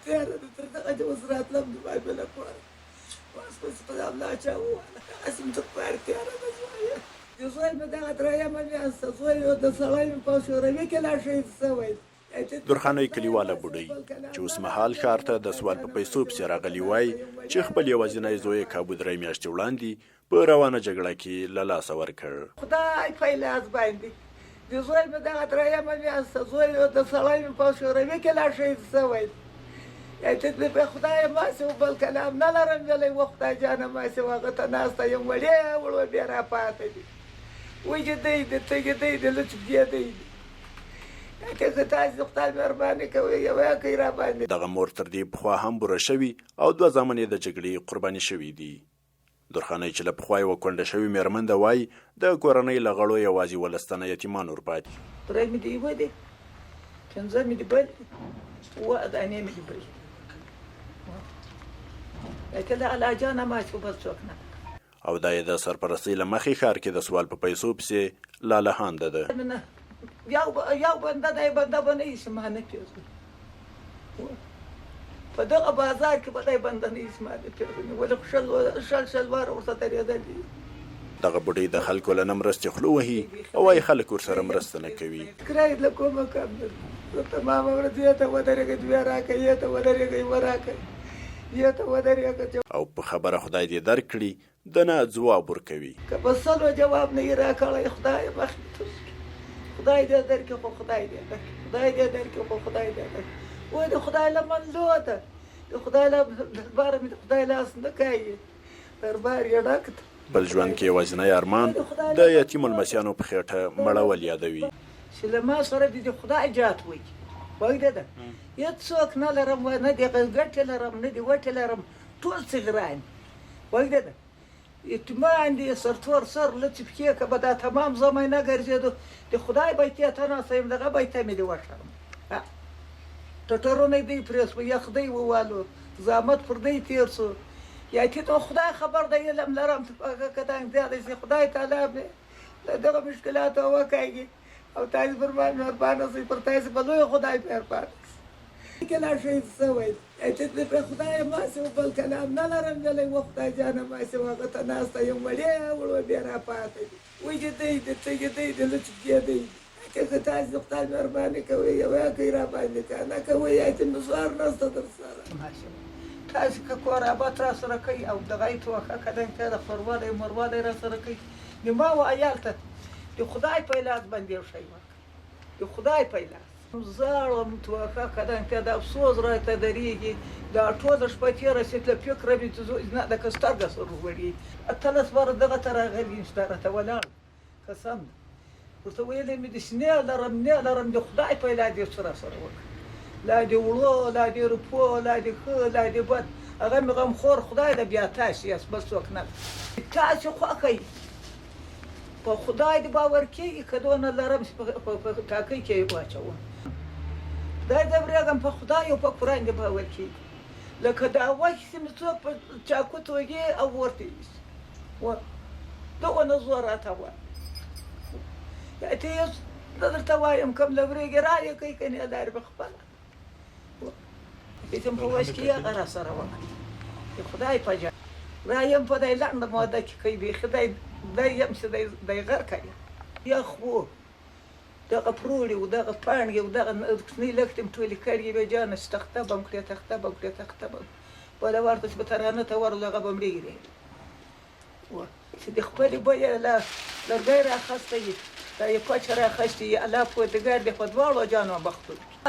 تیاره ده تر دغه چې اوس راتلم د بایبله پوره اوس پسې په الله چا ووهله هغسې مې تر پایه تیاره ده زویه د زوی مې دغه درېیمه میاشته زوی د سړی مې په شوروي کې لا شهید شوی درخانۍ کلیواله بوډۍ چې اوس مهال ښار ته د سوال په پیسو پسې راغلی وای چې خپل یوازینی زوی یې کابو 3 میاشتې وړاندې په روانه جګړه کې له لاسه ورکړ. خدای په لاس باندې د زوی مې دغه درېیمه میاشته زوی د سړی مې په شوروي کې لا شهید شوی په خدای ماسې بل کلام نه لرم ویلی و خدای جانه ماسې هغه ته ناسته یم وړې وړو بیا راپاته دي وجدی دي تګدی دي لچبدېدی دي دغه مور تر دې پخوا هم بوره شوي او 2 زامن یې د جګړې قرباني شوي دي. درخانۍ چې له پخوا یې وکونډه شوې مېرمن ده وایي د کورنۍ له غړو یوازې 12 تنه یتیمان ورپاتې. 3 مې دې یوه دي 5 مې دې بل دي 7 دانې مې دې بل دي له علاجانه ماسې بل څوک نه او دا یې د سرپرستۍ له مخې ښار کې د سوال په پیسو پسې لالهانده ده. یو بنده دی بنده به نه ایسي ما نه پېژني په دغه بازار کې به دی بنده نه ایسي ما نه پېژني ولې شل واره ورته تېرېدلي. دغه بوډۍ د خلکو له نه مرستې خوله وهي او وایي خلک ورسره مرسته نه کوي. کرایه له کومه کم نه زه تمامه ورځ یې ته ودرېږئ 2 راکړئ یې ته ودرېږئ 1 راکړئ یې ته ودرېږه او په خبره خدای دې درک کړي د نه ځواب ورکوي. که په سلو جواب نه یې راکړی خدای مخکې خدای دې درکړي خو خدای دې درکړي خدای دې درکړي خو خدای دې درکړي وایي د خدای له منلو ده د خدای له درباره مې د خدای لاس نه کوي دربار یې ډک ده. بل ژوند کې یوازینی ارمان د یتیم المسیانو په خېټه مړول یادوي چې له ما سره دې د خدای جات وکړي وایي ده هېڅ څوک نه لرم نه دې ګټې لرم نه دې وټې لرم ټول څغران وایي ده یتیمان دي سرتور سر لڅې پښې که به دا تمام زمی نه ګرځېدو د خدای بیتې ته ناسته یم دغه بیته مې دې وشرم ټټرونه دې پرې سو یخ دی ووالو زحمت پر دی تېر سو یاتي ته خدای خبر دی علم لرم که داسې خدای تعالی مې له دغه مشکلاتو وکړي او تاسې پر باندې مهربانه شئ پر تاسې به لوی خدای مهربانه کې لا شهید شوی چې په خدای ماسې بل کلام نه لرم ویلی و خدای جانه ماسې هغه ته ناسته یم وړې وړو بیا راپاته دي وجدی دي تګدی دي لچبدېدی دي که تاسې د خدای مهرباني کوئ یوه کوئ راباندې که نه کوئ یتیم نسوار نسته در سره تاسې که کور آباد را سره کوئ او دغه یې توښه کدن که د خوروالی مروالی را سره کوئ د ما و عیال ته د خدای په لاس باندې یو شی ورکړه د خدای په لاس زاړم توښه کدن که د افسوس راته درېږي دا ټوله شپه تېره شي له فکره مې نه د که سترګه سر وغوړېږي 18 واره دغه ته راغلي نشته راته ولاړ قسم ده ورته ویلی مې د سینې لرم نه لرم د خدای په لاس یو څه را سره وکړه لا دې وړو لا دې روپو لا دې ښه لا دې بد هغه مې غمخور خدای ده بیا تاسې یاست بل څوک نه تاسې خوښئ په خدای دې باور کېږي که دونه لرم چې په ټاکۍ کې یې واچوم خدای ته برېږم په خدای او په قرآن دې باور کېږي لکه دا وخت چې مې څوک په چاقو توږي او ورته یوسي دغونه زور راته وایي ته یو زه درته وایم کوم له ورېږې رایې کوي که نه لارې به خپله چې په وس کې هغه را سره وکړي د خدای په جای رایم په دی لنډه موده کې کوي بیخي دی یم چې دی غر کوي یخ و دغه پروړې و دغه پاڼې و دغه کوچنۍ لښتې م ټولې کړې وې جانه چې تخته به م کړې تخته به م کړې تخته به بله ورته چې به ترانه ته ورغلو هغه به م ډېرې چې د خپلې بیې لرګی راخسته یي دا یې کوچه راخستې یي الله پوهېدګار دی په دواړو جانو بختو